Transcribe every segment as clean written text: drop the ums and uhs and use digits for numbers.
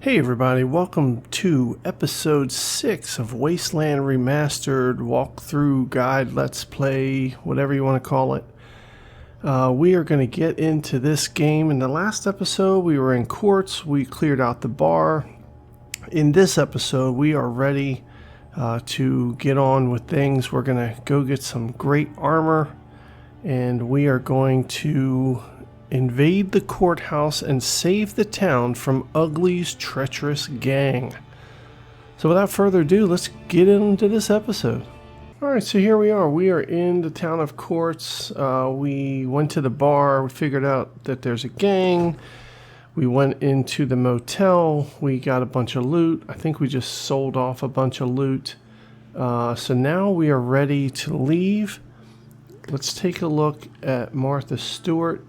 Hey everybody, welcome to episode 6 of Wasteland Remastered walkthrough guide, let's play, whatever you want to call it. We are going to get into this game. In the last episode we were in Quartz, we cleared out the bar. In this episode we are ready to get on with things. We're going to go get some great armor and we are going to invade the courthouse and save the town from Ugly's treacherous gang. So without further ado, let's get into this episode. Alright, so here we are. We are in the town of Quartz. We went to the bar. We figured out that there's a gang. We went into the motel. We got a bunch of loot. I think we just sold off a bunch of loot. So now we are ready to leave. Let's take a look at Martha Stewart.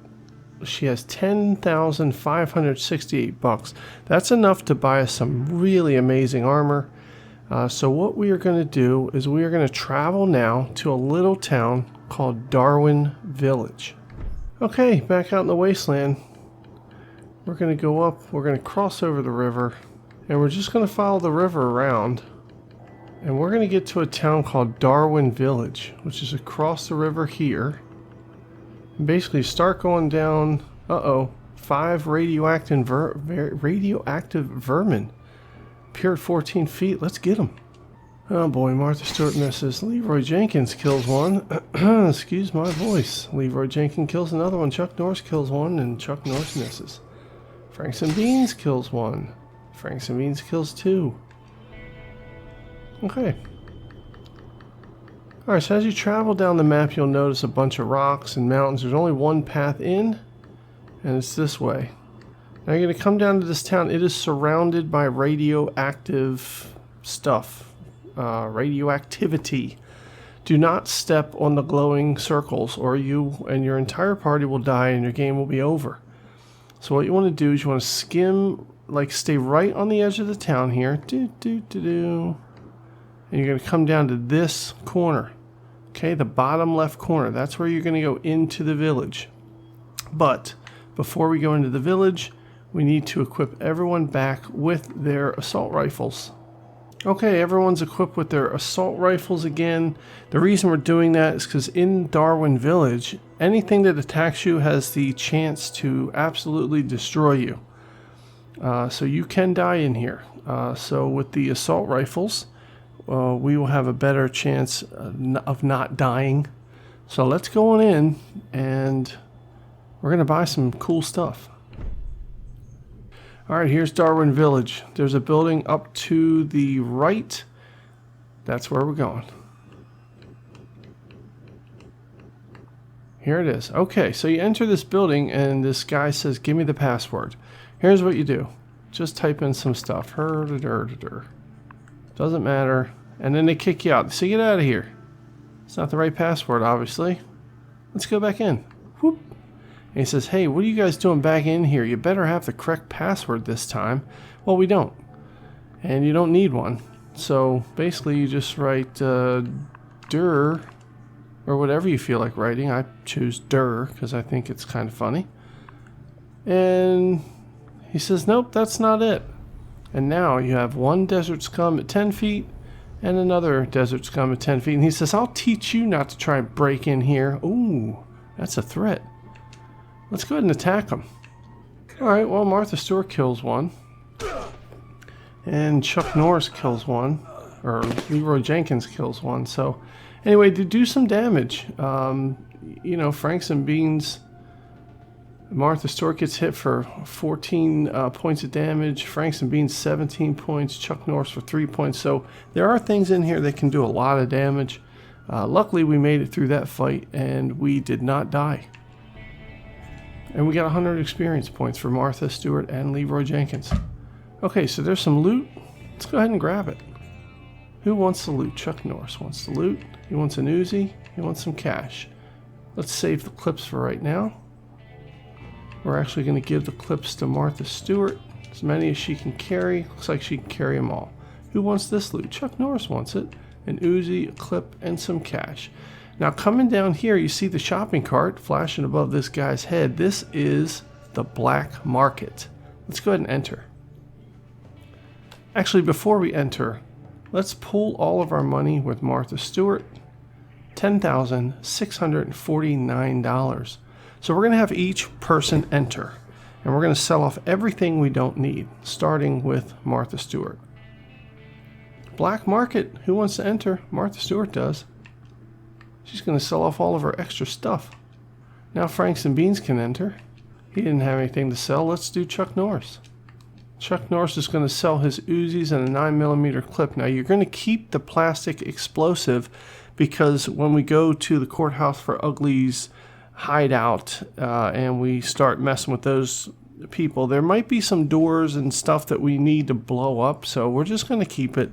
She has 10,568 bucks. That's enough to buy us some really amazing armor. So what we are going to do is we are going to travel now to a little town called Darwin Village. Okay, back out in the wasteland. We're going to go up, we're going to cross over the river, and we're just going to follow the river around. And we're going to get to a town called Darwin Village, which is across the river here. Basically start going down. 5 radioactive vermin appear at 14 feet. Let's get them. Oh boy, Martha Stewart misses. Leroy Jenkins kills one. Excuse my voice. Leroy Jenkins kills another one. Chuck Norris kills one and Chuck Norris misses. Franks and Beans kills one. Franks and Beans kills 2. Okay. Alright, so as you travel down the map, you'll notice a bunch of rocks and mountains. There's only one path in, and it's this way. Now you're going to come down to this town. It is surrounded by radioactive stuff, radioactivity. Do not step on the glowing circles, or you and your entire party will die and your game will be over. So what you want to do is you want to skim, stay right on the edge of the town here. And you're going to come down to this corner. Okay, the bottom left corner. That's where you're going to go into the village. But before we go into the village, we need to equip everyone back with their assault rifles. Okay, everyone's equipped with their assault rifles again. The reason we're doing that is because in Darwin Village, anything that attacks you has the chance to absolutely destroy you. So you can die in here. So with the assault rifles, we will have a better chance of not dying. So let's go on in and we're going to buy some cool stuff. Alright, here's Darwin Village. There's a building up to the right. That's where we're going. Here it is. Okay, so you enter this building and this guy says, give me the password. Here's what you do. Just type in some stuff. Doesn't matter. And then they kick you out. So get out of here. It's not the right password, obviously. Let's go back in. Whoop. And he says, hey, what are you guys doing back in here? You better have the correct password this time. Well, we don't. And you don't need one. So basically you just write dir or whatever you feel like writing. I choose dir because I think it's kind of funny. And he says, nope, that's not it. And now you have one desert scum at 10 feet and another desert scum at 10 feet. And he says, I'll teach you not to try and break in here. Ooh, that's a threat. Let's go ahead and attack him. Alright, well, Martha Stewart kills one. And Chuck Norris kills one. Or Leroy Jenkins kills one. So, anyway, to do some damage, Franks and Beans... Martha Stewart gets hit for 14 points of damage. Franks and Beans 17 points. Chuck Norris for 3 points. So there are things in here that can do a lot of damage. Luckily we made it through that fight and we did not die. And we got 100 experience points for Martha Stewart and Leroy Jenkins. Okay, so there's some loot. Let's go ahead and grab it. Who wants the loot? Chuck Norris wants the loot. He wants an Uzi. He wants some cash. Let's save the clips for right now. We're actually going to give the clips to Martha Stewart. As many as she can carry. Looks like she can carry them all. Who wants this loot? Chuck Norris wants it. An Uzi, a clip, and some cash. Now coming down here, you see the shopping cart flashing above this guy's head. This is the black market. Let's go ahead and enter. Actually, before we enter, let's pool all of our money with Martha Stewart. $10,649. So we're going to have each person enter. And we're going to sell off everything we don't need, starting with Martha Stewart. Black market, who wants to enter? Martha Stewart does. She's going to sell off all of her extra stuff. Now Franks and Beans can enter. He didn't have anything to sell. Let's do Chuck Norris. Chuck Norris is going to sell his Uzis and a 9mm clip. Now you're going to keep the plastic explosive because when we go to the courthouse for Ugly's hideout and we start messing with those people, there might be some doors and stuff that we need to blow up, so we're just going to keep it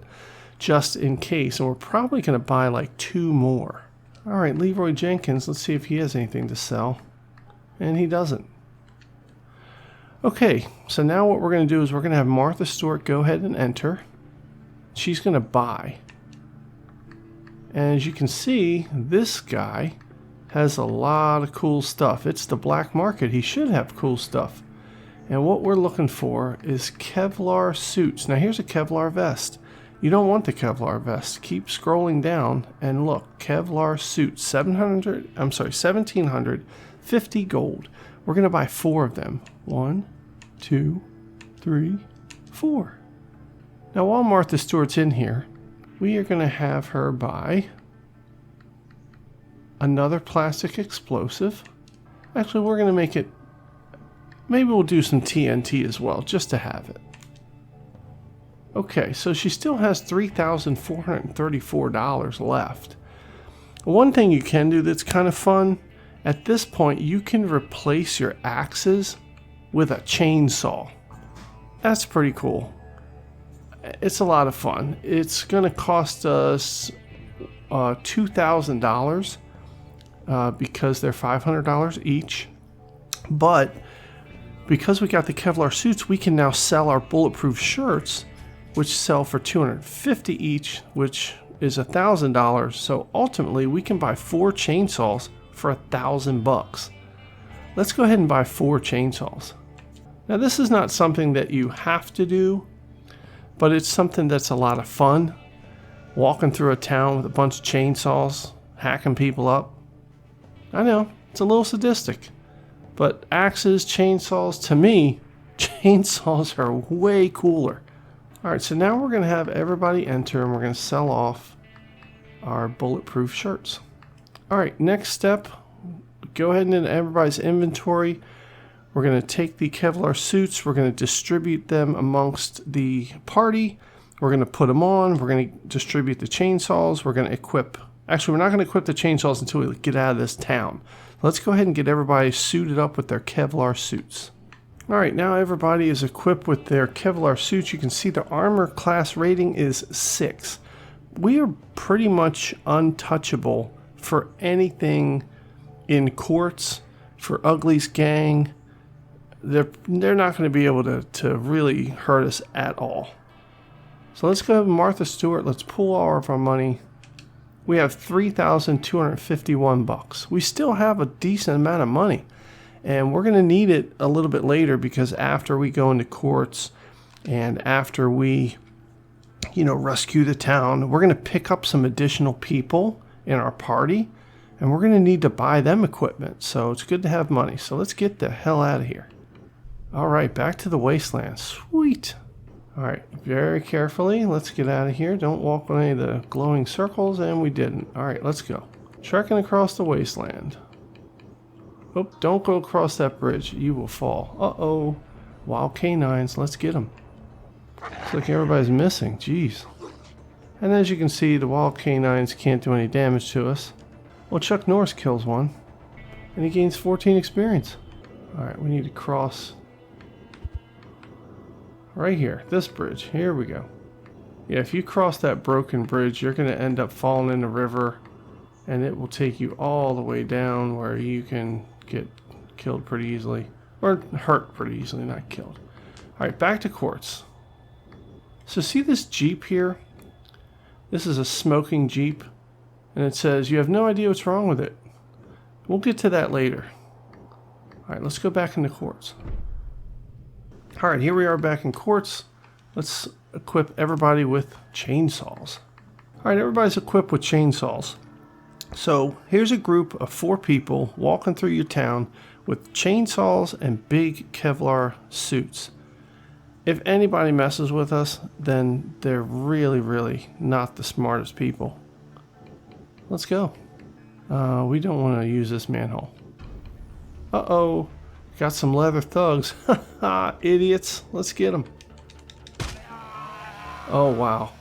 just in case, and we're probably going to buy like 2 more. Alright, Leroy Jenkins, let's see if he has anything to sell, and he doesn't. Okay, so now what we're going to do is we're going to have Martha Stewart go ahead and enter. She's going to buy, and as you can see, this guy has a lot of cool stuff. It's the black market. He should have cool stuff. And what we're looking for is Kevlar suits. Now here's a Kevlar vest. You don't want the Kevlar vest. Keep scrolling down and look. Kevlar suits, 1750 gold. We're going to buy 4 of them. 1, 2, 3, 4. Now while Martha Stewart's in here, we are going to have her buy another plastic explosive. Actually, we're going to make it, maybe we'll do some TNT as well, just to have it. Okay, so she still has $3,434 left. One thing you can do that's kind of fun, at this point you can replace your axes with a chainsaw. That's pretty cool. It's a lot of fun. It's going to cost us $2,000. Because they're $500 each. But because we got the Kevlar suits, we can now sell our bulletproof shirts, which sell for $250 each, which is $1,000. So ultimately, we can buy 4 chainsaws for $1,000. Let's go ahead and buy 4 chainsaws. Now, this is not something that you have to do, but it's something that's a lot of fun. Walking through a town with a bunch of chainsaws, hacking people up. I know, it's a little sadistic, but axes, chainsaws, to me, chainsaws are way cooler. Alright, so now we're going to have everybody enter and we're going to sell off our bulletproof shirts. Alright, next step, go ahead and into everybody's inventory. We're going to take the Kevlar suits, we're going to distribute them amongst the party. We're going to put them on, we're going to distribute the chainsaws, we're going to equip. Actually, we're not going to equip the chainsaws until we get out of this town. Let's go ahead and get everybody suited up with their Kevlar suits. Alright, now everybody is equipped with their Kevlar suits. You can see the armor class rating is 6. We are pretty much untouchable for anything in Quartz, for Ugly's gang. They're not going to be able to really hurt us at all. So let's go to Martha Stewart. Let's pull all of our money. We have $3,251. We still have a decent amount of money, and we're going to need it a little bit later because after we go into Quartz and after we, rescue the town, we're going to pick up some additional people in our party, and we're going to need to buy them equipment. So it's good to have money. So let's get the hell out of here. All right, back to the wasteland. Sweet. All right, very carefully, let's get out of here. Don't walk on any of the glowing circles, and we didn't. All right, let's go. Trekking across the wasteland. Oh, don't go across that bridge. You will fall. Uh-oh. Wild canines, let's get them. Looks like everybody's missing. Jeez. And as you can see, the wild canines can't do any damage to us. Well, Chuck Norris kills one, and he gains 14 experience. All right, we need to cross right here, this bridge. Here we go. Yeah, if you cross that broken bridge, you're going to end up falling in the river, and it will take you all the way down where you can get killed pretty easily. Or hurt pretty easily, not killed. Alright, back to Quartz. So see this Jeep here? This is a smoking Jeep, and it says you have no idea what's wrong with it. We'll get to that later. Alright, let's go back into Quartz. Alright, here we are back in Quartz. Let's equip everybody with chainsaws. All right, everybody's equipped with chainsaws. So here's a group of 4 people walking through your town with chainsaws and big Kevlar suits. If anybody messes with us, then they're really, really not the smartest people. Let's go. We don't want to use this manhole. Uh-oh. Got some leather thugs. Haha, idiots. Let's get them. Oh, wow.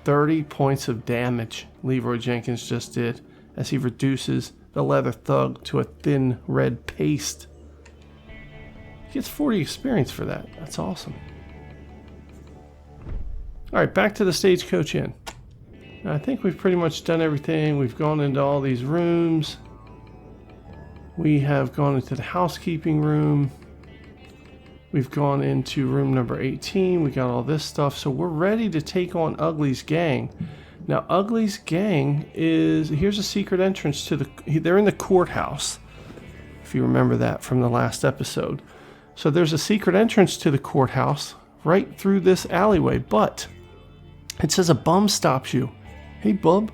30 points of damage Leroy Jenkins just did as he reduces the leather thug to a thin red paste. He gets 40 experience for that. That's awesome. Alright, back to the Stagecoach Inn. Now, I think we've pretty much done everything. We've gone into all these rooms. We have gone into the housekeeping room. We've gone into room number 18. We got all this stuff. So we're ready to take on Ugly's gang. Now, Ugly's gang is... Here's a secret entrance to the... They're in the courthouse, if you remember that from the last episode. So there's a secret entrance to the courthouse right through this alleyway. But it says a bum stops you. Hey, bub,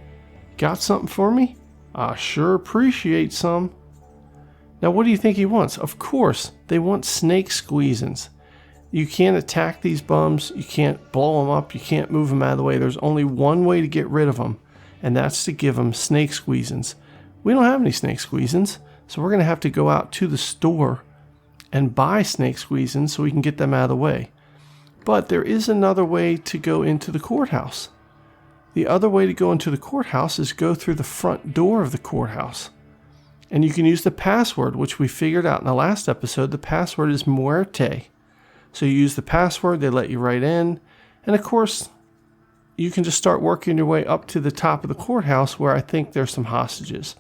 got something for me? I sure appreciate some. Now, what do you think he wants? Of course, they want snake squeezins. You can't attack these bums. You can't blow them up. You can't move them out of the way. There's only one way to get rid of them, and that's to give them snake squeezins. We don't have any snake squeezins, so we're going to have to go out to the store and buy snake squeezins so we can get them out of the way. But there is another way to go into the courthouse. The other way to go into the courthouse is go through the front door of the courthouse. And you can use the password, which we figured out in the last episode. The password is Muerte. So you use the password, they let you right in. And of course, you can just start working your way up to the top of the courthouse where I think there's some hostages.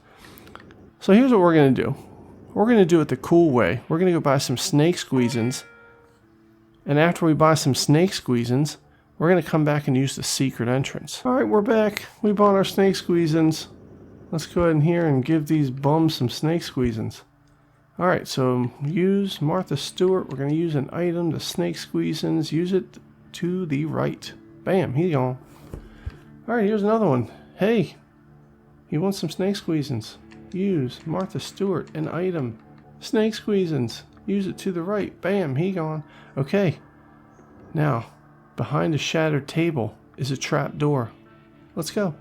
So here's what we're going to do. We're going to do it the cool way. We're going to go buy some snake squeezins. And after we buy some snake squeezins, we're going to come back and use the secret entrance. All right, we're back. We bought our snake squeezins. Let's go ahead in here and give these bums some snake squeezins. All right, so use Martha Stewart. We're going to use an item, the snake squeezins. Use it to the right. Bam, he's gone. All right, here's another one. Hey, you want some snake squeezins? Use Martha Stewart, an item, snake squeezins. Use it to the right. Bam, he gone. Okay, now, behind a shattered table is a trap door. Let's go.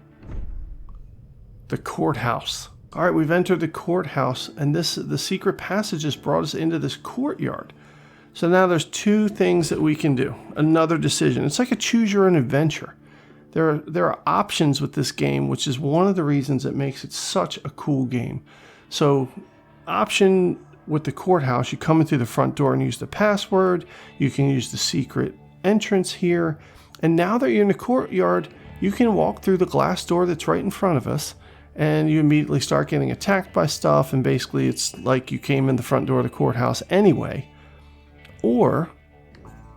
The courthouse. All right, we've entered the courthouse, and the secret passage has brought us into this courtyard. So now there's 2 things that we can do. Another decision. It's like a choose your own adventure. There are options with this game, which is one of the reasons it makes it such a cool game. So, option with the courthouse, you come in through the front door and use the password. You can use the secret entrance here. And now that you're in the courtyard, you can walk through the glass door that's right in front of us, and you immediately start getting attacked by stuff, and basically it's like you came in the front door of the courthouse anyway. Or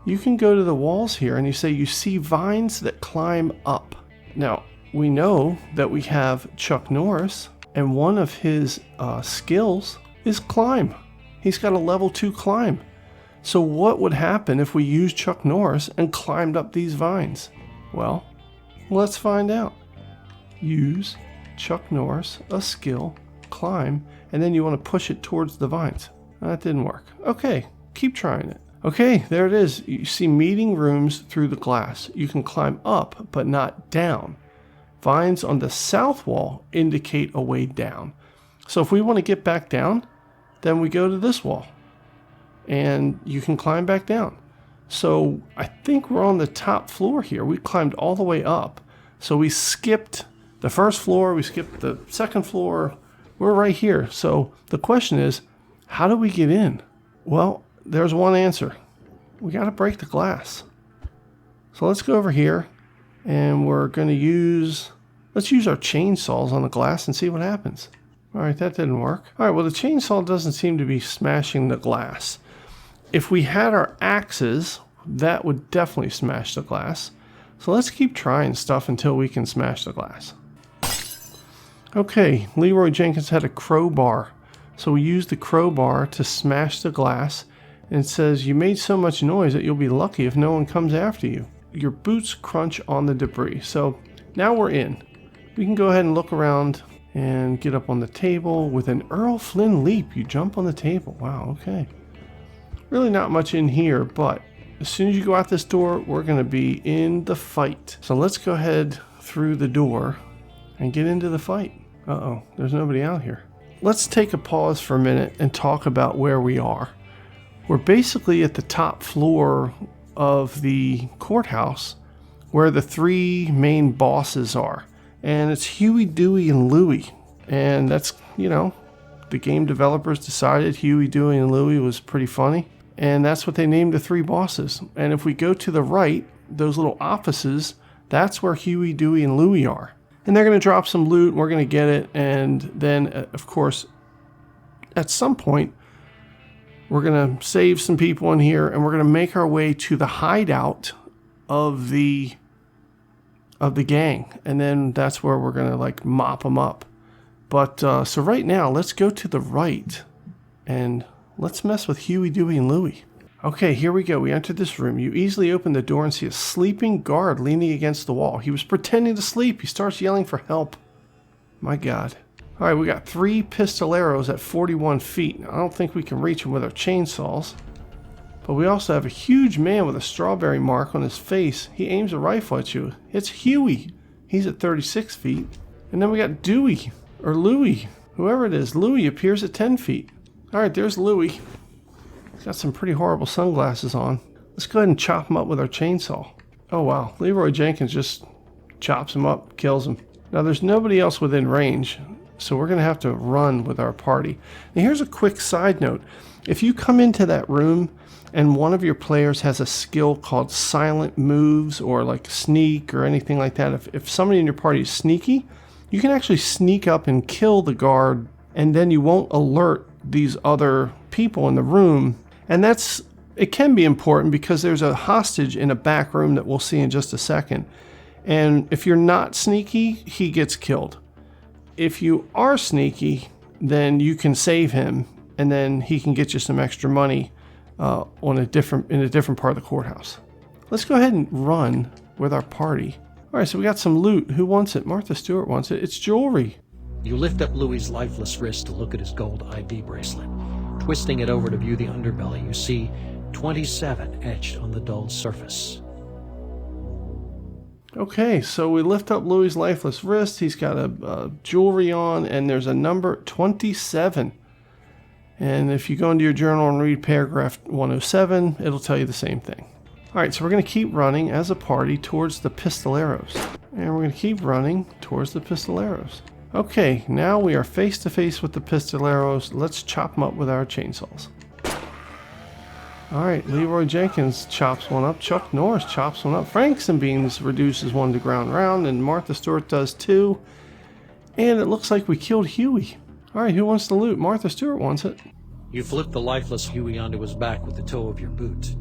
you can go to the walls here and you say you see vines that climb up. Now, we know that we have Chuck Norris, and one of his skills is climb. He's got a level 2 climb. So what would happen if we used Chuck Norris and climbed up these vines? Well, let's find out. Use Chuck Norris, a skill, climb, and then you want to push it towards the vines. That didn't work. Okay, keep trying it. Okay, there it is. You see meeting rooms through the glass. You can climb up, but not down. Vines on the south wall indicate a way down. So if we want to get back down, then we go to this wall. And you can climb back down. So I think we're on the top floor here. We climbed all the way up. So we skipped the first floor, we skipped the second floor. We're right here. So the question is, how do we get in? Well, there's one answer. We got to break the glass. So let's go over here, and we're going to let's use our chainsaws on the glass and see what happens. All right, that didn't work. All right, well, the chainsaw doesn't seem to be smashing the glass. If we had our axes, that would definitely smash the glass. So let's keep trying stuff until we can smash the glass. Okay, Leroy Jenkins had a crowbar. So we used the crowbar to smash the glass. And it says, you made so much noise that you'll be lucky if no one comes after you. your boots crunch on the debris. So now we're in. We can go ahead and look around and get up on the table. With an Earl Flynn leap, you jump on the table. Wow, okay. Really not much in here, but as soon as you go out this door, we're going to be in the fight. So let's go ahead through the door and get into the fight. Uh-oh, there's nobody out here. Let's take a pause for a minute and talk about where we are. We're basically at the top floor of the courthouse where the three main bosses are. And it's Huey, Dewey, and Louie. And that's, you know, the game developers decided Huey, Dewey, and Louie was pretty funny. And that's what they named the three bosses. And if we go to the right, those little offices, that's where Huey, Dewey, and Louie are. And they're going to drop some loot, and we're going to get it. And then, of course, at some point, we're going to save some people in here, and we're going to make our way to the hideout of the gang. And then that's where we're going to, like, mop them up. But, so right now, let's go to the right, and let's mess with Huey, Dewey, and Louie. Okay, here we go. We entered this room. You easily open the door and see a sleeping guard leaning against the wall. He was pretending to sleep. He starts yelling for help. My God. All right, we got 3 pistoleros at 41 feet. I don't think we can reach them with our chainsaws. But we also have a huge man with a strawberry mark on his face. He aims a rifle at you. It's Huey. He's at 36 feet. And then we got Dewey, or Louie, whoever it is. Louie appears at 10 feet. All right, there's Louie. He's got some pretty horrible sunglasses on. Let's go ahead and chop him up with our chainsaw. Oh, wow. Leroy Jenkins just chops him up, kills him. Now, there's nobody else within range, so we're going to have to run with our party. Now, here's a quick side note. If you come into that room and one of your players has a skill called silent moves or like sneak or anything like that, if somebody in your party is sneaky, you can actually sneak up and kill the guard, and then you won't alert these other people in the room. And it can be important because there's a hostage in a back room that we'll see in just a second. And if you're not sneaky, he gets killed. If you are sneaky, then you can save him, and then he can get you some extra money in a different part of the courthouse. Let's go ahead and run with our party. All right, so we got some loot. Who wants it? Martha Stewart wants it. It's jewelry. You lift up Louie's lifeless wrist to look at his gold ID bracelet. Twisting it over to view the underbelly, you see 27 etched on the dulled surface. Okay, so we lift up Louie's lifeless wrist. He's got a jewelry on, and there's a number 27. And if you go into your journal and read paragraph 107, it'll tell you the same thing. All right, so we're going to keep running as a party towards the pistoleros. And we're going to keep running towards the pistoleros. Okay, now we are face to face with the pistoleros. Let's chop them up with our chainsaws. All right, Leroy Jenkins chops one up. Chuck Norris chops one up. Frankenbeans reduces one to ground round, and Martha Stewart does too. And it looks like we killed Huey. All right, who wants the loot? Martha Stewart wants it. You flip the lifeless Huey onto his back with the toe of your boot.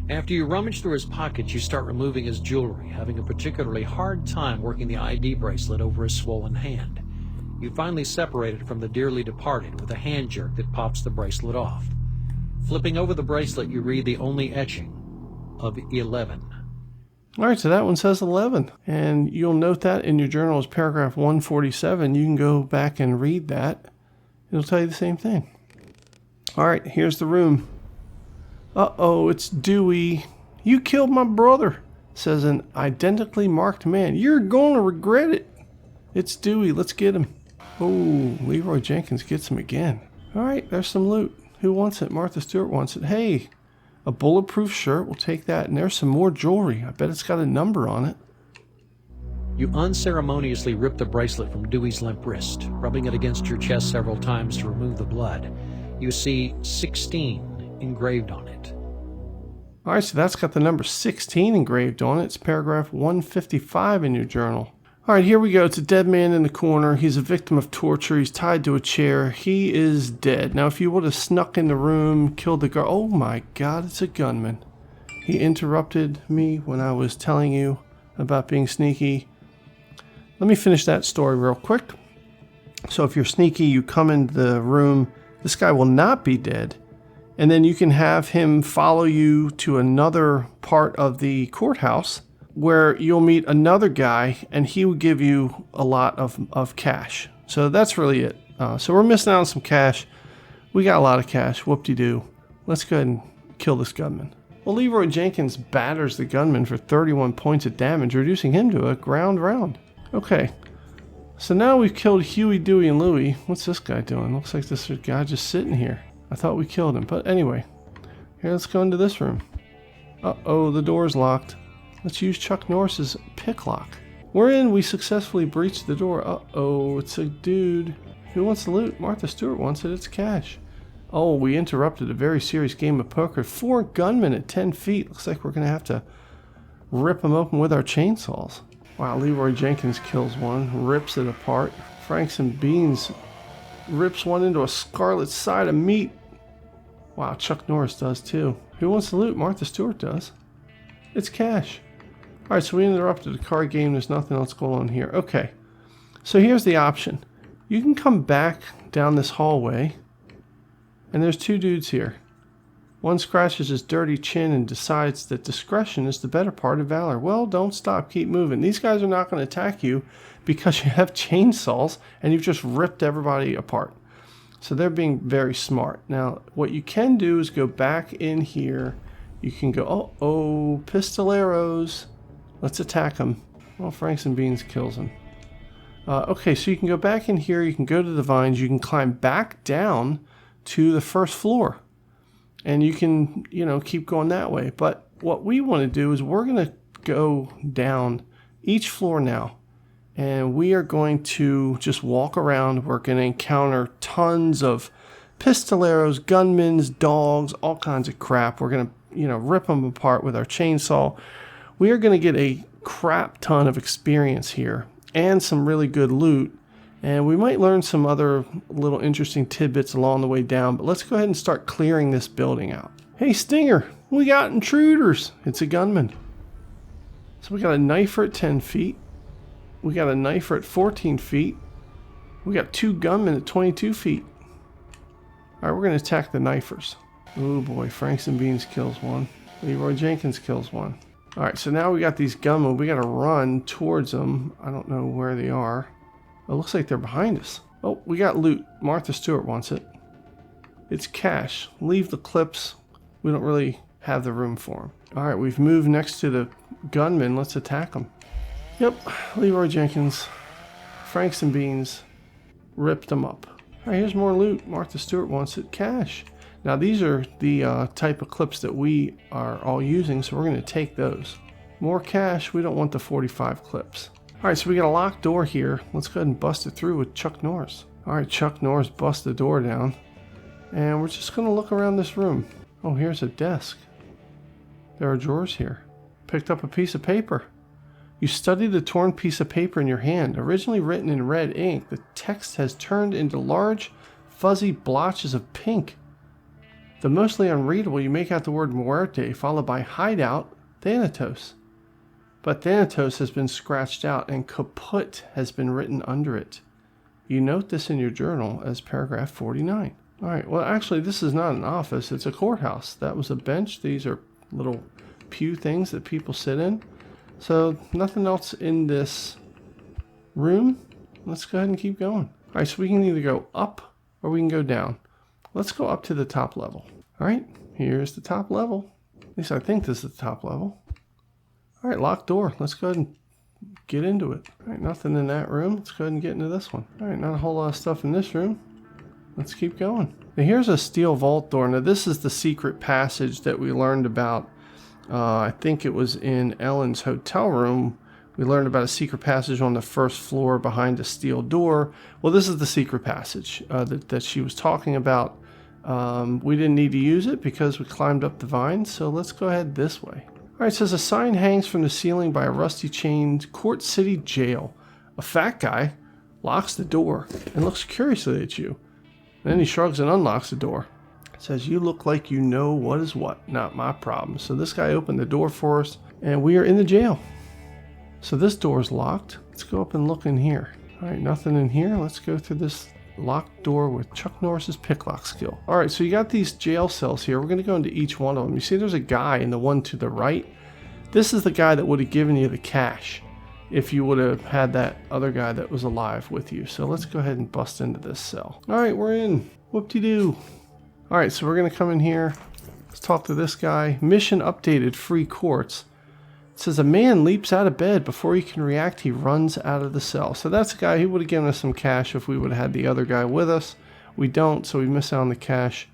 After you rummage through his pockets, you start removing his jewelry, having a particularly hard time working the ID bracelet over his swollen hand. You finally separate it from the dearly departed with a hand jerk that pops the bracelet off. Flipping over the bracelet, you read the only etching of 11. All right, so that one says 11. And you'll note that in your journal as paragraph 147. You can go back and read that. It'll tell you the same thing. All right, here's the room. Uh-oh, it's Dewey. You killed my brother, says an identically marked man. You're going to regret it. It's Dewey. Let's get him. Oh, Leroy Jenkins gets him again. All right, there's some loot. Who wants it? Martha Stewart wants it. Hey, a bulletproof shirt. We'll take that. And there's some more jewelry. I bet it's got a number on it. You unceremoniously rip the bracelet from Dewey's limp wrist, rubbing it against your chest several times to remove the blood. You see 16 engraved on it. All right, so that's got the number 16 engraved on it. It's paragraph 155 in your journal. All right, here we go. It's a dead man in the corner. He's a victim of torture. He's tied to a chair. He is dead. Now, if you would have snuck in the room, killed the guard. Oh my God, it's a gunman. He interrupted me when I was telling you about being sneaky. Let me finish that story real quick. So if you're sneaky, you come into the room. This guy will not be dead. And then you can have him follow you to another part of the courthouse. where you'll meet another guy and he will give you a lot of cash. So that's really it. So we're missing out on some cash. We got a lot of cash. Whoop-de-doo. Let's go ahead and kill this gunman. Well, Leroy Jenkins batters the gunman for 31 points of damage, reducing him to a ground round. Okay. So now we've killed Huey, Dewey, and Louie. What's this guy doing? Looks like this guy just sitting here. I thought we killed him. But anyway. Here, let's go into this room. Uh-oh, the door's locked. Let's use Chuck Norris's pick lock. We're in. We successfully breached the door. Uh-oh, it's a dude. Who wants the loot? Martha Stewart wants it. It's cash. Oh, we interrupted a very serious game of poker. 4 gunmen at 10 feet. Looks like we're going to have to rip them open with our chainsaws. Wow, Leroy Jenkins kills one. Rips it apart. Franks and Beans rips one into a scarlet side of meat. Wow, Chuck Norris does too. Who wants the loot? Martha Stewart does. It's cash. Alright, so we interrupted a card game. There's nothing else going on here. Okay, so here's the option. You can come back down this hallway, and there's 2 dudes here. One scratches his dirty chin and decides that discretion is the better part of valor. Well, don't stop. Keep moving. These guys are not going to attack you because you have chainsaws and you've just ripped everybody apart. So they're being very smart. Now, what you can do is go back in here. You can go, oh, pistoleros. Let's attack them. Well, Franks and Beans kills him. Okay, so you can go back in here. You can go to the vines. You can climb back down to the first floor. And you can, keep going that way. But what we want to do is we're going to go down each floor now. And we are going to just walk around. We're going to encounter tons of pistoleros, gunmen, dogs, all kinds of crap. We're going to, rip them apart with our chainsaw. We are going to get a crap ton of experience here and some really good loot. And we might learn some other little interesting tidbits along the way down. But let's go ahead and start clearing this building out. Hey, Stinger, we got intruders. It's a gunman. So we got a knifer at 10 feet. We got a knifer at 14 feet. We got 2 gunmen at 22 feet. All right, we're going to attack the knifers. Oh boy, Franks and Beans kills one. Leroy Jenkins kills one. All right, so now we got these gunmen. We got to run towards them. I don't know where they are. It looks like they're behind us. Oh, we got loot. Martha Stewart wants it. It's cash. Leave the clips. We don't really have the room for them. All right, we've moved next to the gunmen. Let's attack them. Yep, Leroy Jenkins, Franks and Beans, ripped them up. All right, here's more loot. Martha Stewart wants it. Cash. Now, these are the type of clips that we are all using, so we're going to take those. More cash. We don't want the 45 clips. All right, so we got a locked door here. Let's go ahead and bust it through with Chuck Norris. All right, Chuck Norris busts the door down. And we're just going to look around this room. Oh, here's a desk. There are drawers here. Picked up a piece of paper. You study the torn piece of paper in your hand. Originally written in red ink, the text has turned into large, fuzzy blotches of pink. Though mostly unreadable, you make out the word muerte, followed by hideout, Thanatos. But Thanatos has been scratched out and kaput has been written under it. You note this in your journal as paragraph 49. All right, well, actually, this is not an office. It's a courthouse. That was a bench. These are little pew things that people sit in. So nothing else in this room. Let's go ahead and keep going. All right, so we can either go up or we can go down. Let's go up to the top level. All right, here's the top level. At least I think this is the top level. All right, locked door. Let's go ahead and get into it. All right, nothing in that room. Let's go ahead and get into this one. All right, not a whole lot of stuff in this room. Let's keep going. Now here's a steel vault door. Now this is the secret passage that we learned about. I think it was in Ellen's hotel room. We learned about a secret passage on the first floor behind a steel door. Well, this is the secret passage that she was talking about. We didn't need to use it because we climbed up the vines. So let's go ahead this way. All right, it says a sign hangs from the ceiling by a rusty chain, Quartz City Jail. A fat guy locks the door and looks curiously at you. Then he shrugs and unlocks the door. It says, you look like you know what is what. Not my problem. So this guy opened the door for us and we are in the jail. So this door is locked. Let's go up and look in here. All right, nothing in here. Let's go through this locked door with Chuck Norris's picklock skill. All right, so you got these jail cells here. We're going to go into each one of them. You see there's a guy in the one to the right. This is the guy that would have given you the cash if you would have had that other guy that was alive with you. So let's go ahead and bust into this cell. All right, we're in. Whoop-de-doo. All right, so we're going to come in here. Let's talk to this guy. Mission updated, free quartz. It says a man leaps out of bed. Before he can react, he runs out of the cell. So that's a guy who would have given us some cash if we would have had the other guy with us. We don't, so we miss out on the cash.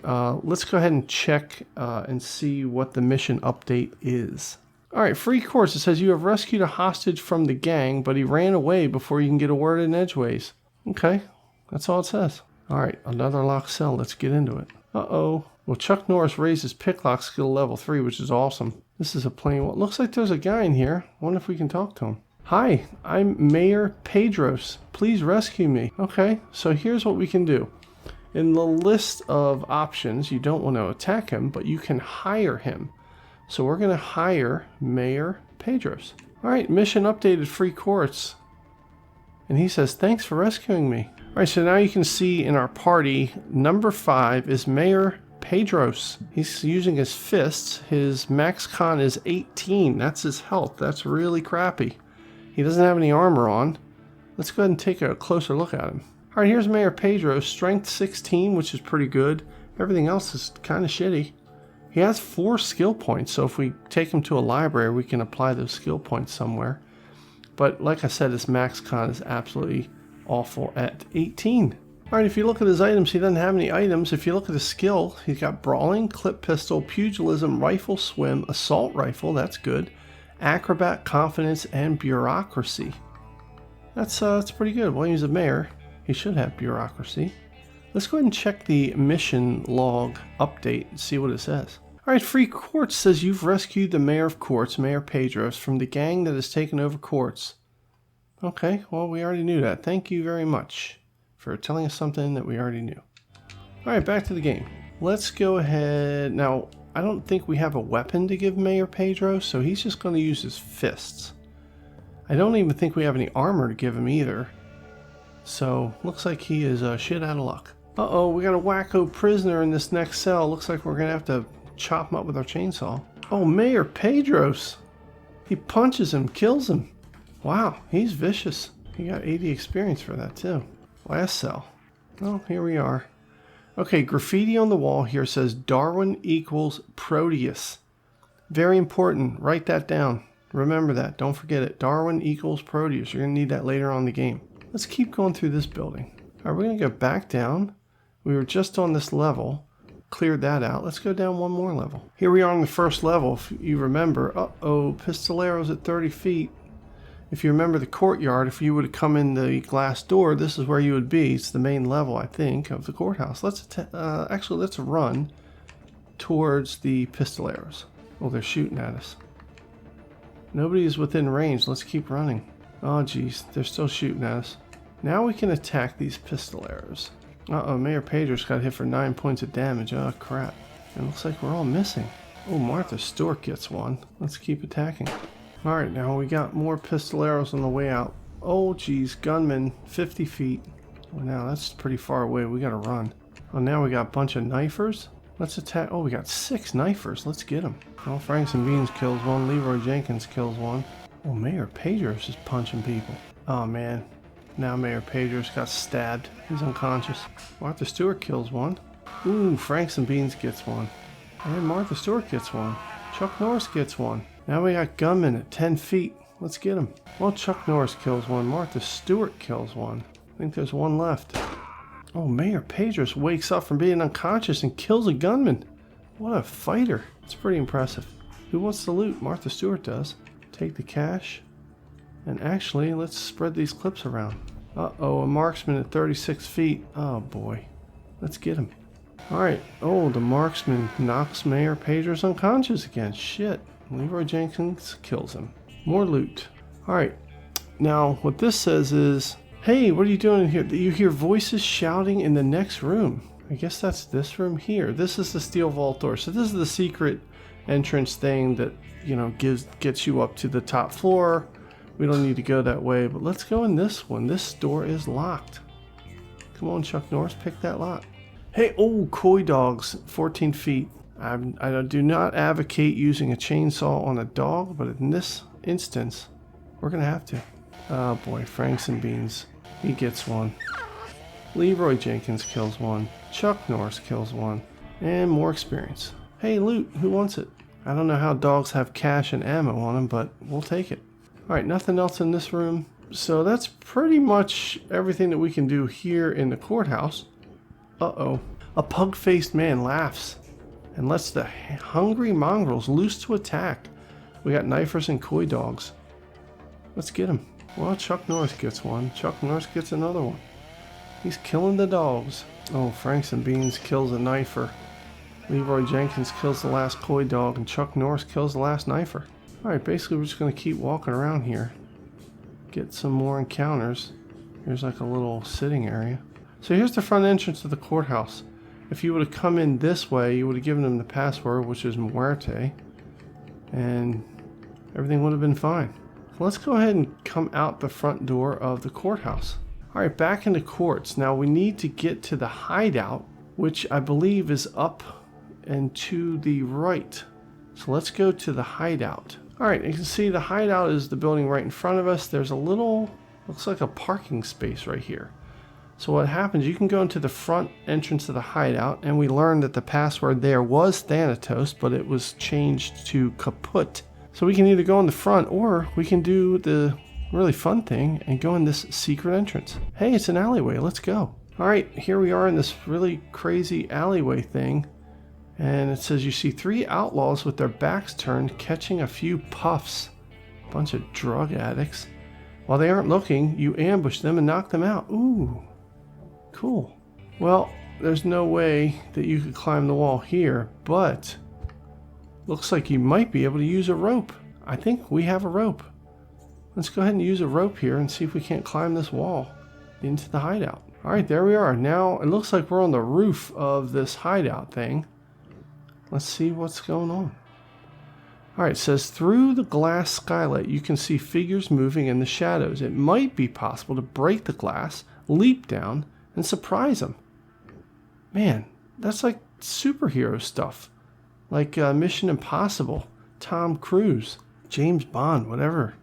Let's go ahead and check and see what the mission update is. All right, free quartz. It says you have rescued a hostage from the gang, but he ran away before you can get a word in edgeways. Okay, that's all it says. All right, another locked cell. Let's get into it. Uh-oh. Well, Chuck Norris raised his picklock skill level 3, which is awesome. This is a plain one. Looks like there's a guy in here. Wonder if we can talk to him. Hi, I'm Mayor Pedros. Please rescue me. Okay, so here's what we can do. In the list of options, you don't want to attack him, but you can hire him. So we're going to hire Mayor Pedros. All right, mission updated, free quartz. And he says, thanks for rescuing me. All right, so now you can see in our party, number 5 is Mayor Pedros. He's using his fists. His max con is 18. That's his health. That's really crappy. He doesn't have any armor on. Let's go ahead and take a closer look at him. All right, here's Mayor Pedros. Strength 16, which is pretty good. Everything else is kind of shitty. He has 4 skill points, so if we take him to a library, we can apply those skill points somewhere. But like I said, his max con is absolutely awful at 18. All right, if you look at his items, he doesn't have any items. If you look at his skill, he's got brawling, clip pistol, pugilism, rifle, swim, assault rifle, that's good, acrobat, confidence, and bureaucracy. That's pretty good. Well, he's a mayor. He should have bureaucracy. Let's go ahead and check the mission log update and see what it says. All right, free quartz says you've rescued the mayor of Quartz, Mayor Pedros, from the gang that has taken over Quartz. Okay, well, we already knew that. Thank you very much for telling us something that we already knew. All right, back to the game. Let's go ahead. Now, I don't think we have a weapon to give Mayor Pedros, so he's just going to use his fists. I don't even think we have any armor to give him either. So, looks like he is shit out of luck. Uh-oh, we got a wacko prisoner in this next cell. Looks like we're going to have to chop him up with our chainsaw. Oh, Mayor Pedros. He punches him, kills him. Wow, he's vicious. He got 80 experience for that too. Last cell. Well, here we are. Okay, graffiti on the wall here says Darwin equals Proteus. Very important. Write that down. Remember that. Don't forget it. Darwin equals Proteus. You're going to need that later on in the game. Let's keep going through this building. All right, we're going to go back down. We were just on this level. Cleared that out. Let's go down one more level. Here we are on the first level. If you remember, uh-oh, pistoleros at 30 feet. If you remember the courtyard, if you would have come in the glass door, this is where you would be. It's the main level, I think, of the courthouse. Let's run towards the pistoleros. Oh, they're shooting at us. Nobody is within range. Let's keep running. Oh, geez, they're still shooting at us. Now we can attack these pistoleros. Uh-oh, Mayor Pedros got hit for 9 points of damage. Oh, crap. It looks like we're all missing. Oh, Martha Stewart gets one. Let's keep attacking. All right, now we got more pistoleros on the way out. Oh, geez, gunmen, 50 feet. Well, now that's pretty far away. We got to run. Oh, now we got a bunch of knifers. Let's attack. Oh, we got 6 knifers. Let's get them. Oh, Franks and Beans kills one. Leroy Jenkins kills one. Oh, Mayor Pedros is punching people. Oh, man. Now Mayor Pedros got stabbed. He's unconscious. Martha Stewart kills one. Ooh, Franks and Beans gets one. And Martha Stewart gets one. Chuck Norris gets one. Now we got gunmen at 10 feet. Let's get him. Well, Chuck Norris kills one. Martha Stewart kills one. I think there's one left. Oh, Mayor Pedros wakes up from being unconscious and kills a gunman. What a fighter. It's pretty impressive. Who wants the loot? Martha Stewart does. Take the cash. And actually, let's spread these clips around. Uh-oh, a marksman at 36 feet. Oh, boy. Let's get him. All right. Oh, the marksman knocks Mayor Pedros unconscious again. Shit. Leroy Jenkins kills him. More loot. All right. Now, what this says is, hey, what are you doing in here? You hear voices shouting in the next room. I guess that's this room here. This is the steel vault door. So this is the secret entrance thing that, you know, gets you up to the top floor. We don't need to go that way, but let's go in this one. This door is locked. Come on, Chuck Norris, pick that lock. Hey, oh, koi dogs, 14 feet. I do not advocate using a chainsaw on a dog, but in this instance, we're going to have to. Oh boy, Franks and Beans. He gets one. Leroy Jenkins kills one. Chuck Norris kills one. And more experience. Hey, loot. Who wants it? I don't know how dogs have cash and ammo on them, but we'll take it. Alright, nothing else in this room. So that's pretty much everything that we can do here in the courthouse. Uh-oh. A pug-faced man laughs and lets the hungry mongrels loose to attack. We got knifers and coy dogs. Let's get him. Well, Chuck Norris gets one. Chuck Norris gets another one. He's killing the dogs. Oh, Franks and Beans kills a knifer. Leroy Jenkins kills the last coy dog, and Chuck Norris kills the last knifer. Alright, basically we're just going to keep walking around here. Get some more encounters. Here's like a little sitting area. So here's the front entrance to the courthouse. If you would have come in this way, you would have given them the password, which is Muerte. And everything would have been fine. So let's go ahead and come out the front door of the courthouse. Alright, back into Quartz. Now we need to get to the hideout, which I believe is up and to the right. So let's go to the hideout. Alright, you can see the hideout is the building right in front of us. There's a little, looks like a parking space right here. So what happens, you can go into the front entrance of the hideout, and we learned that the password there was Thanatos, but it was changed to Kaput. So we can either go in the front, or we can do the really fun thing and go in this secret entrance. Hey, it's an alleyway, let's go. Alright, here we are in this really crazy alleyway thing. And it says you see 3 outlaws with their backs turned catching a few puffs. Bunch of drug addicts. While they aren't looking, you ambush them and knock them out. Ooh, cool. Well, there's no way that you could climb the wall here, but looks like you might be able to use a rope. I think we have a rope. Let's go ahead and use a rope here and see if we can't climb this wall into the hideout. Alright, there we are. Now it looks like we're on the roof of this hideout thing. Let's see what's going on. Alright, it says through the glass skylight you can see figures moving in the shadows. It might be possible to break the glass, leap down, and surprise them. Man, that's like superhero stuff. Like Mission Impossible, Tom Cruise, James Bond, whatever.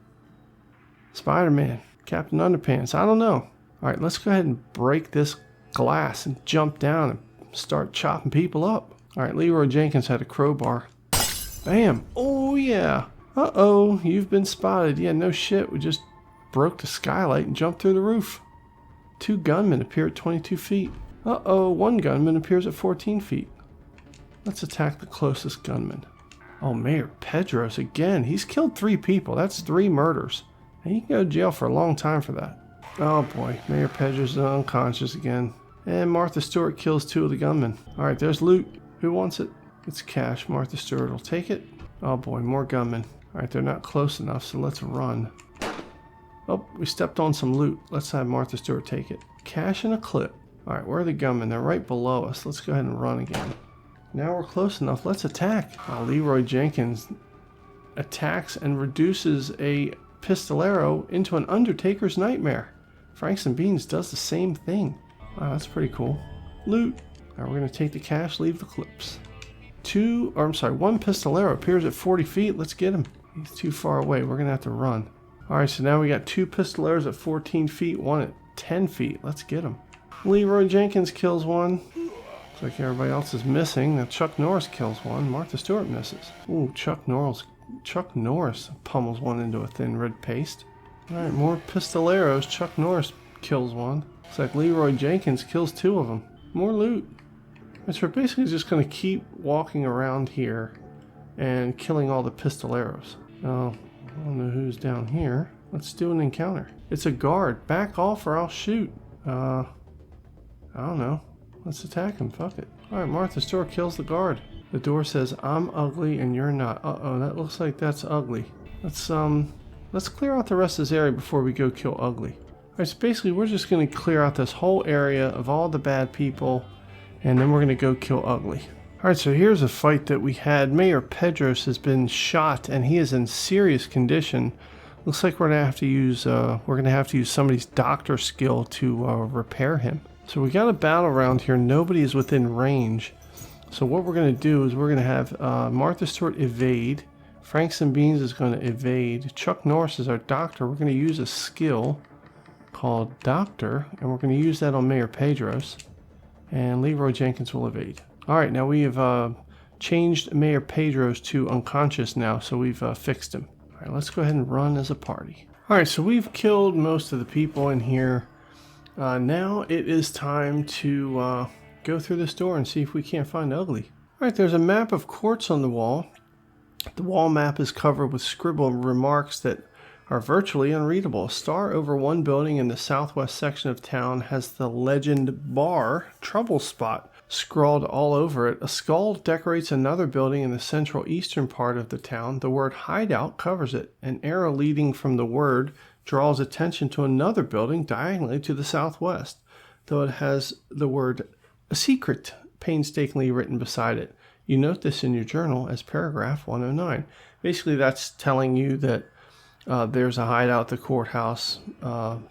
Spider-Man, Captain Underpants, I don't know. Alright, let's go ahead and break this glass and jump down and start chopping people up. Alright, Leroy Jenkins had a crowbar. Bam! Oh yeah! Uh-oh, you've been spotted. Yeah, no shit, we just broke the skylight and jumped through the roof. 2 gunmen appear at 22 feet. Uh-oh, 1 gunman appears at 14 feet. Let's attack the closest gunman. Oh, Mayor Pedros again. He's killed 3 people. That's 3 murders. And he can go to jail for a long time for that. Oh boy, Mayor Pedros is unconscious again. And Martha Stewart kills 2 of the gunmen. Alright, there's loot. Who wants it? It's cash. Martha Stewart will take it. Oh boy, more gunmen. Alright, they're not close enough, so let's run. Oh, we stepped on some loot. Let's have Martha Stewart take it. Cash and a clip. Alright, where are the gunmen? They're right below us. Let's go ahead and run again. Now we're close enough. Let's attack. Leroy Jenkins attacks and reduces a pistolero into an Undertaker's nightmare. Franks and Beans does the same thing. Wow, that's pretty cool. Loot. Now we're going to take the cash, leave the clips. 1 pistolero appears at 40 feet. Let's get him. He's too far away. We're going to have to run. Alright, so now we got 2 pistoleros at 14 feet, 1 at 10 feet. Let's get him. Leroy Jenkins kills 1. Looks like everybody else is missing. Now Chuck Norris kills 1. Martha Stewart misses. Ooh, Chuck Norris pummels 1 into a thin red paste. Alright, more pistoleros. Chuck Norris kills 1. Looks like Leroy Jenkins kills 2 of them. More loot. And so we're basically just going to keep walking around here and killing all the pistoleros. Oh, I don't know who's down here. Let's do an encounter. It's a guard. Back off or I'll shoot. I don't know. Let's attack him. Fuck it. Alright, Martha Stewart kills the guard. The door says, I'm ugly and you're not. Uh-oh, that looks like that's ugly. Let's clear out the rest of this area before we go kill ugly. Alright, so basically we're just going to clear out this whole area of all the bad people, and then we're going to go kill ugly. Alright, so here's a fight that we had. Mayor Pedros has been shot and he is in serious condition. Looks like we're going to have to use somebody's doctor skill to repair him. So we got a battle around here. Nobody is within range. So what we're going to do is we're going to have Martha Stewart evade. Franks and Beans is going to evade. Chuck Norris is our doctor. We're going to use a skill called Doctor, and we're going to use that on Mayor Pedros. And Leroy Jenkins will evade. All right, now we have changed Mayor Pedros to unconscious now, so we've fixed him. All right, let's go ahead and run as a party. All right, so we've killed most of the people in here. Now it is time to go through this door and see if we can't find Ugly. All right, there's a map of Quartz on the wall. The wall map is covered with scribbled remarks that are virtually unreadable. A star over one building in the southwest section of town has the legend Bar Trouble Spot scrawled all over it. A skull decorates another building in the central eastern part of the town. The word hideout covers it. An arrow leading from the word draws attention to another building diagonally to the southwest, though it has the word a secret painstakingly written beside it. You note this in your journal as paragraph 109. Basically, that's telling you that there's a hideout at the courthouse.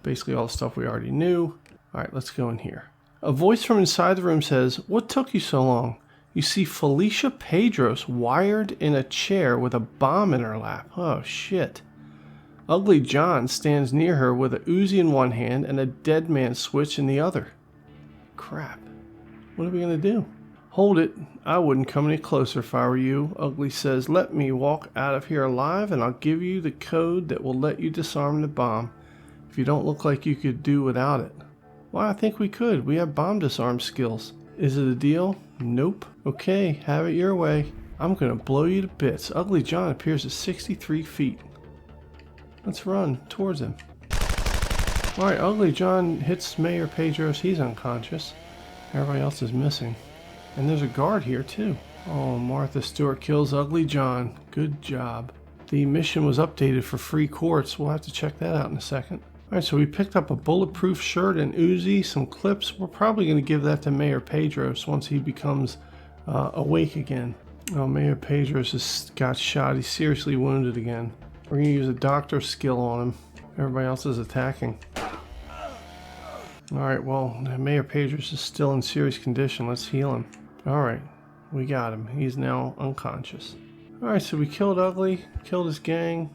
Basically, all the stuff we already knew. All right, let's go in here. A voice from inside the room says, "What took you so long?" You see Felicia Pedros wired in a chair with a bomb in her lap. Oh, shit. Ugly John stands near her with a Uzi in one hand and a dead man switch in the other. Crap. What are we going to do? Hold it. I wouldn't come any closer if I were you. Ugly says, "Let me walk out of here alive and I'll give you the code that will let you disarm the bomb. If you don't look like you could do without it." Well, I think we could. We have bomb disarm skills. Is it a deal? Nope. Okay, have it your way. I'm going to blow you to bits. Ugly John appears at 63 feet. Let's run towards him. Alright, Ugly John hits Mayor Pedros. He's unconscious. Everybody else is missing. And there's a guard here too. Oh, Martha Stewart kills Ugly John. Good job. The mission was updated for free quartz. We'll have to check that out in a second. Alright, so we picked up a bulletproof shirt and Uzi, some clips. We're probably going to give that to Mayor Pedros once he becomes awake again. Oh, Mayor Pedros has got shot. He's seriously wounded again. We're going to use a doctor skill on him. Everybody else is attacking. Alright, well, Mayor Pedros is still in serious condition. Let's heal him. Alright, we got him. He's now unconscious. Alright, so we killed Ugly, killed his gang.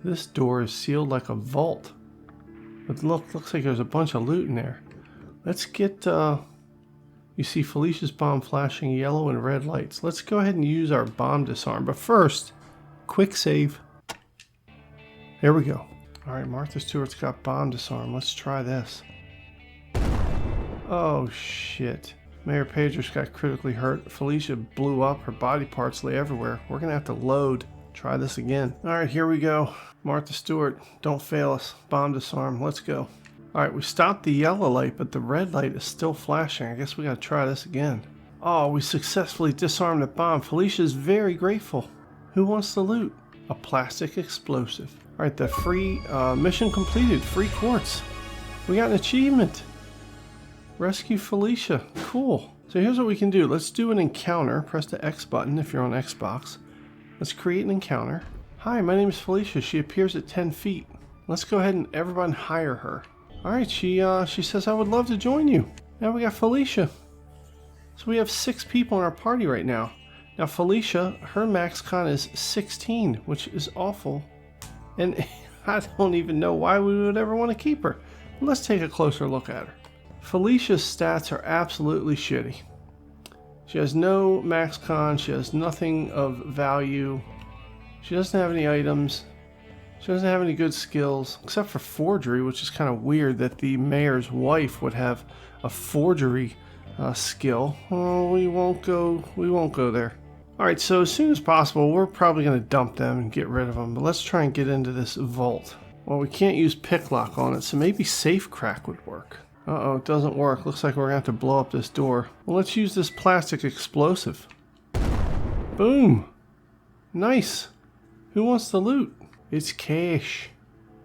This door is sealed like a vault. But look, looks like there's a bunch of loot in there. Let's get, you see Felicia's bomb flashing yellow and red lights. Let's go ahead and use our bomb disarm. But first, quick save. There we go. Alright, Martha Stewart's got bomb disarm. Let's try this. Oh, shit. Mayor Pedros got critically hurt. Felicia blew up. Her body parts lay everywhere. We're going to have to load. Try this again. Alright, here we go. Martha Stewart, don't fail us. Bomb disarm. Let's go. Alright, we stopped the yellow light, but the red light is still flashing. I guess we got to try this again. Oh, we successfully disarmed the bomb. Felicia's very grateful. Who wants the loot? A plastic explosive. Alright, the free mission completed. Free quartz. We got an achievement. Rescue Felicia. Cool. So here's what we can do. Let's do an encounter. Press the X button if you're on Xbox. Let's create an encounter. Hi, my name is Felicia. She appears at 10 feet. Let's go ahead and everyone hire her. Alright, she says, "I would love to join you." Now we got Felicia. So we have 6 people in our party right now. Now Felicia, her max con is 16, which is awful. And I don't even know why we would ever want to keep her. Let's take a closer look at her. Felicia's stats are absolutely shitty. She has no max con, she has nothing of value, she doesn't have any items, she doesn't have any good skills, except for forgery, which is kind of weird that the mayor's wife would have a forgery skill. Oh, we won't go there. Alright, so as soon as possible, we're probably going to dump them and get rid of them, but let's try and get into this vault. Well, we can't use pick lock on it, so maybe safe crack would work. Uh-oh, it doesn't work. Looks like we're going to have to blow up this door. Well, let's use this plastic explosive. Boom! Nice! Who wants the loot? It's cash.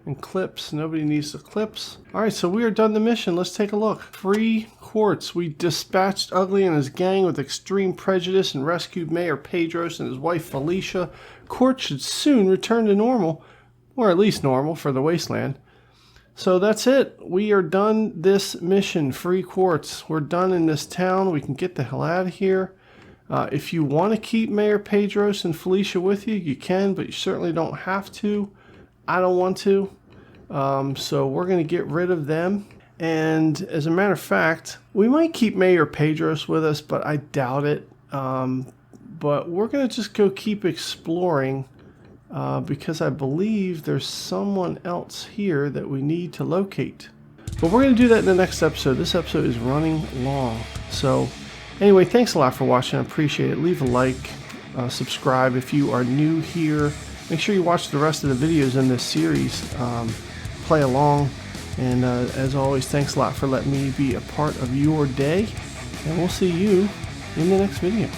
And clips. Nobody needs the clips. Alright, so we are done the mission. Let's take a look. Free quartz. We dispatched Ugly and his gang with extreme prejudice and rescued Mayor Pedros and his wife Felicia. Quartz should soon return to normal. Or at least normal for the Wasteland. So that's it. We are done this mission. Free quartz. We're done in this town. We can get the hell out of here. If you want to keep Mayor Pedros and Felicia with you, you can, but you certainly don't have to. I don't want to. So we're going to get rid of them. And as a matter of fact, we might keep Mayor Pedros with us, but I doubt it. But we're going to just go keep exploring because I believe there's someone else here that we need to locate. But we're going to do that in the next episode. This episode is running long. So anyway, thanks a lot for watching. I appreciate it. Leave a like, subscribe if you are new here. Make sure you watch the rest of the videos in this series. Play along. And as always, thanks a lot for letting me be a part of your day. And we'll see you in the next video.